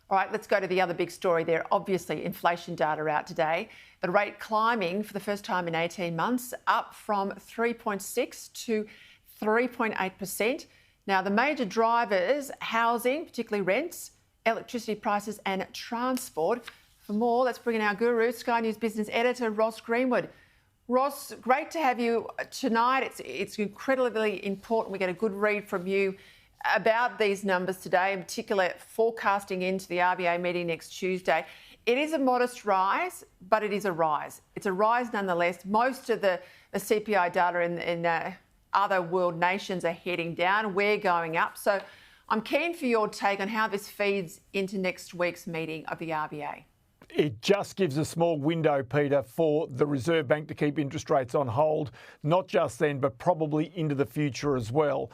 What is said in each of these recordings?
All right, let's go to the other big story there. Obviously, inflation data out today. The rate climbing for the first time in 18 months, up from 3.6 to 3.8%. Now, the major drivers, housing, particularly rents, electricity prices and transport. For more, let's bring in our guru, Sky News Business Editor Ross Greenwood. Ross, great to have you tonight. It's incredibly important we get a good read from you about these numbers today, in particular forecasting into the RBA meeting next Tuesday. It is a modest rise, but it is a rise. It's a rise nonetheless. Most of the CPI data in other world nations are heading down. We're going up. So I'm keen for your take on how this feeds into next week's meeting of the RBA. It just gives a small window, Peter, for the Reserve Bank to keep interest rates on hold, not just then, but probably into the future as well.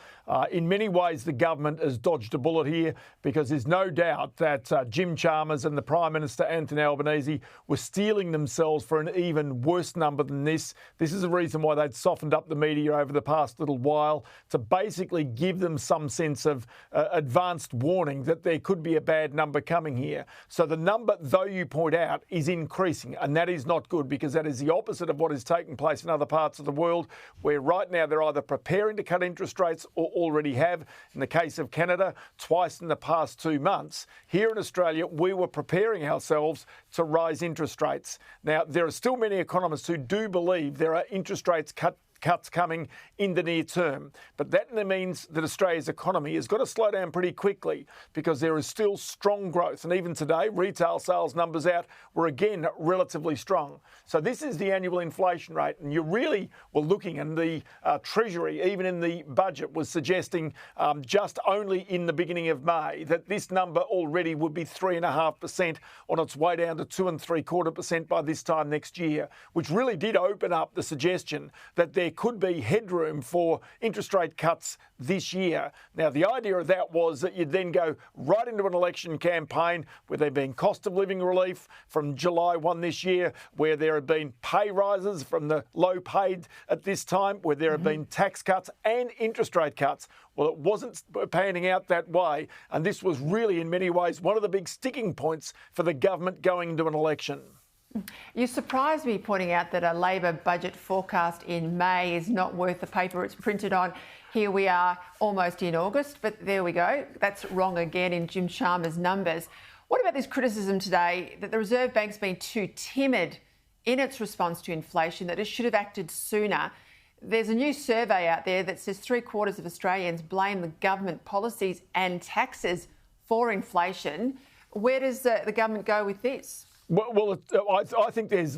In many ways, the government has dodged a bullet here because there's no doubt that Jim Chalmers and the Prime Minister, Anthony Albanese, were steeling themselves for an even worse number than this. This is the reason why they'd softened up the media over the past little while, to basically give them some sense of advanced warning that there could be a bad number coming here. So the number, though you point out, is increasing, and that is not good because that is the opposite of what is taking place in other parts of the world, where right now they're either preparing to cut interest rates or already have. In the case of Canada, twice in the past 2 months. Here in Australia, we were preparing ourselves to rise interest rates. Now, there are still many economists who do believe there are interest rates cuts coming in the near term. But that means that Australia's economy has got to slow down pretty quickly because there is still strong growth. And even today, retail sales numbers out were again relatively strong. So this is the annual inflation rate. And you really were looking, and the Treasury, even in the budget, was suggesting just only in the beginning of May that this number already would be 3.5% on its way down to 2.75% by this time next year, which really did open up the suggestion that there could be headroom for interest rate cuts this year. Now, the idea of that was that you'd then go right into an election campaign where there had been cost of living relief from July 1 this year, where there had been pay rises from the low paid at this time, where there had been tax cuts and interest rate cuts. Well, it wasn't panning out that way, and this was really, in many ways, one of the big sticking points for the government going into an election. You surprised me pointing out that a Labor budget forecast in May is not worth the paper it's printed on. Here we are almost in August, but there we go. That's wrong again in Jim Chalmers' numbers. What about this criticism today that the Reserve Bank's been too timid in its response to inflation, that it should have acted sooner? There's a new survey out there that says 3/4 of Australians blame the government policies and taxes for inflation. Where does the government go with this? Well, I think there's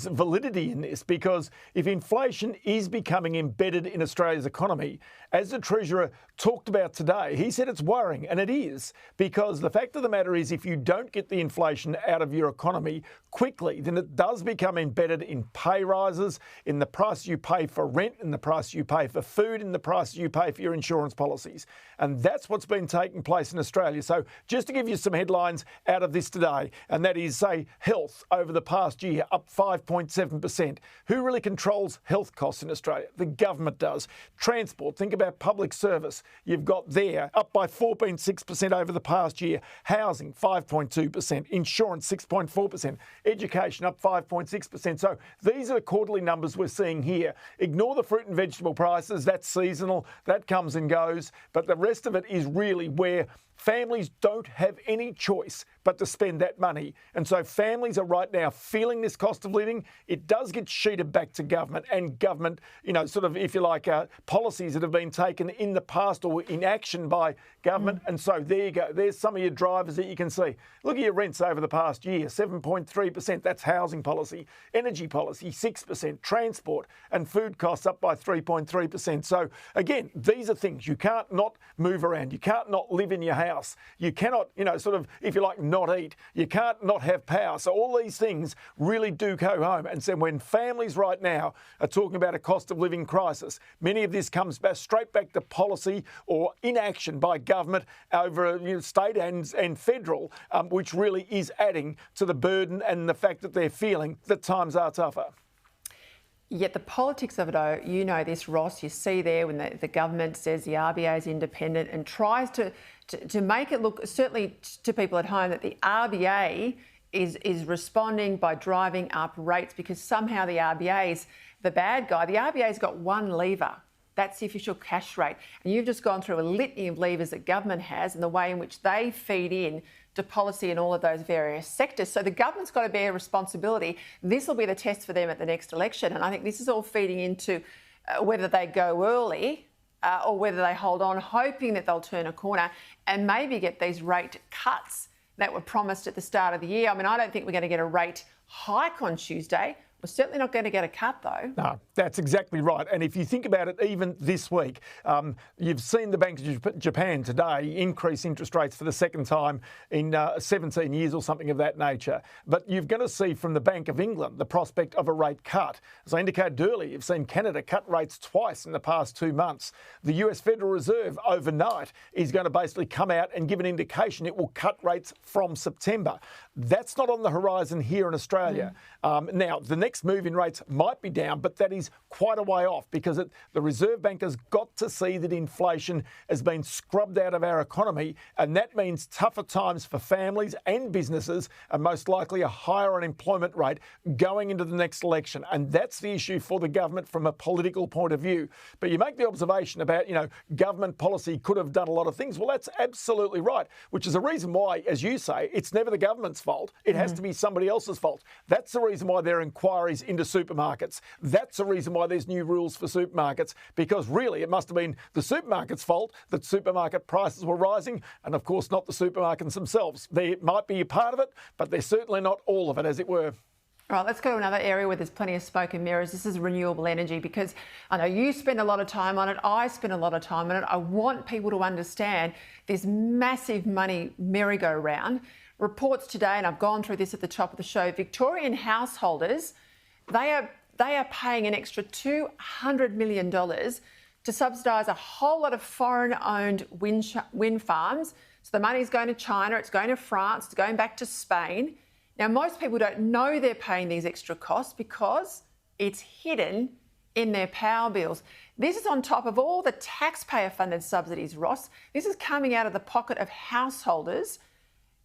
validity in this, because if inflation is becoming embedded in Australia's economy, as the Treasurer talked about today, he said it's worrying, and it is, because the fact of the matter is if you don't get the inflation out of your economy quickly, then it does become embedded in pay rises, in the price you pay for rent, in the price you pay for food, in the price you pay for your insurance policies. And that's what's been taking place in Australia. So just to give you some headlines out of this today, and that is, say, health over the past year, up 5.7%. Who really controls health costs in Australia? The government does. Transport, think about public service. You've got there, up by 4.6% over the past year. Housing, 5.2%. Insurance, 6.4%. Education, up 5.6%. So these are the quarterly numbers we're seeing here. Ignore the fruit and vegetable prices. That's seasonal. That comes and goes. But the rest of it is really where families don't have any choice but to spend that money. And so families are right now feeling this cost of living. It does get sheeted back to government, and government, sort of, if you like, policies that have been taken in the past or in action by government. And so there you go. There's some of your drivers that you can see. Look at your rents over the past year, 7.3%. That's housing policy. Energy policy, 6%. Transport and food costs up by 3.3%. So again, these are things you can't not move around. You can't not live in your house. You cannot, sort of, if you like, not eat. You can't not have power. So all these things really do go home. And so when families right now are talking about a cost of living crisis, many of this comes back straight back to policy or inaction by government over state and federal, which really is adding to the burden and the fact that they're feeling that times are tougher. Yet the politics of it, though, you know this, Ross, you see there when the government says the RBA is independent and tries to make it look, certainly to people at home, that the RBA is responding by driving up rates because somehow the RBA is the bad guy. The RBA's got one lever. That's the official cash rate. And you've just gone through a litany of levers that government has and the way in which they feed in to policy in all of those various sectors. So the government's got to bear responsibility. This will be the test for them at the next election. And I think this is all feeding into whether they go early or whether they hold on, hoping that they'll turn a corner and maybe get these rate cuts that were promised at the start of the year. I mean, I don't think we're going to get a rate hike on Tuesday. We're certainly not going to get a cut, though. No, that's exactly right. And if you think about it, even this week, you've seen the Bank of Japan today increase interest rates for the second time in 17 years or something of that nature. But you're going to see from the Bank of England the prospect of a rate cut. As I indicated earlier, you've seen Canada cut rates twice in the past 2 months. The US Federal Reserve overnight is going to basically come out and give an indication it will cut rates from September. That's not on the horizon here in Australia. Now, the next move in rates might be down, but that is quite a way off because the Reserve Bank has got to see that inflation has been scrubbed out of our economy, and that means tougher times for families and businesses and most likely a higher unemployment rate going into the next election. And that's the issue for the government from a political point of view. But you make the observation about, government policy could have done a lot of things. Well, that's absolutely right, which is a reason why, as you say, it's never the government's fault. It has to be somebody else's fault. That's the reason why there are inquiries into supermarkets. That's the reason why there's new rules for supermarkets, because really it must have been the supermarket's fault that supermarket prices were rising, and of course not the supermarkets themselves. They might be a part of it, but they're certainly not all of it, as it were. All right, let's go to another area where there's plenty of smoke and mirrors. This is renewable energy, because I know you spend a lot of time on it. I spend a lot of time on it. I want people to understand this massive money merry-go-round. Reports today, and I've gone through this at the top of the show, Victorian householders, they are paying an extra $200 million to subsidise a whole lot of foreign-owned wind farms. So the money's going to China, it's going to France, it's going back to Spain. Now, most people don't know they're paying these extra costs because it's hidden in their power bills. This is on top of all the taxpayer-funded subsidies, Ross. This is coming out of the pocket of householders.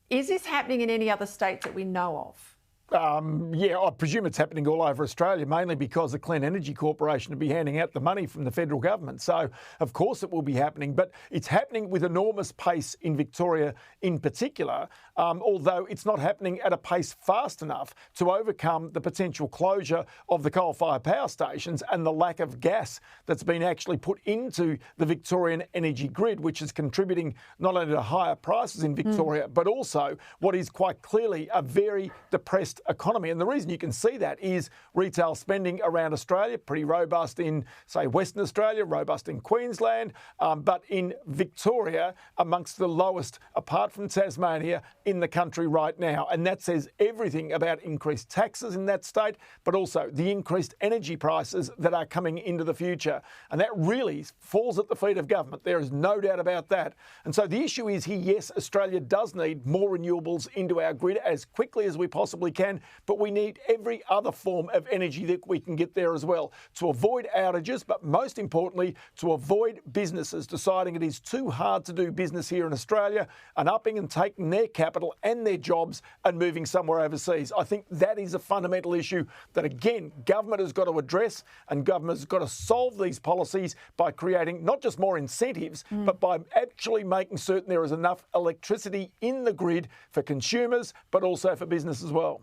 Is this happening in any other states that we know of? Yeah, I presume it's happening all over Australia, mainly because the Clean Energy Corporation will be handing out the money from the federal government. So, of course, it will be happening. But it's happening with enormous pace in Victoria in particular, although it's not happening at a pace fast enough to overcome the potential closure of the coal-fired power stations and the lack of gas that's been actually put into the Victorian energy grid, which is contributing not only to higher prices in Victoria, but also what is quite clearly a very depressed economy. And the reason you can see that is retail spending around Australia, pretty robust in, say, Western Australia, robust in Queensland, but in Victoria, amongst the lowest, apart from Tasmania, in the country right now. And that says everything about increased taxes in that state, but also the increased energy prices that are coming into the future. And that really falls at the feet of government. There is no doubt about that. And so the issue is here, yes, Australia does need more renewables into our grid as quickly as we possibly can, but we need every other form of energy that we can get there as well to avoid outages, but most importantly, to avoid businesses deciding it is too hard to do business here in Australia and upping and taking their capital and their jobs and moving somewhere overseas. I think that is a fundamental issue that, again, government has got to address, and government has got to solve these policies by creating not just more incentives, but by actually making certain there is enough electricity in the grid for consumers, but also for business as well.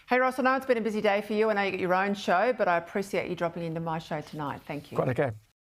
Hey Ross, I know it's been a busy day for you. I know you got your own show, but I appreciate you dropping into my show tonight. Thank you. Quite okay.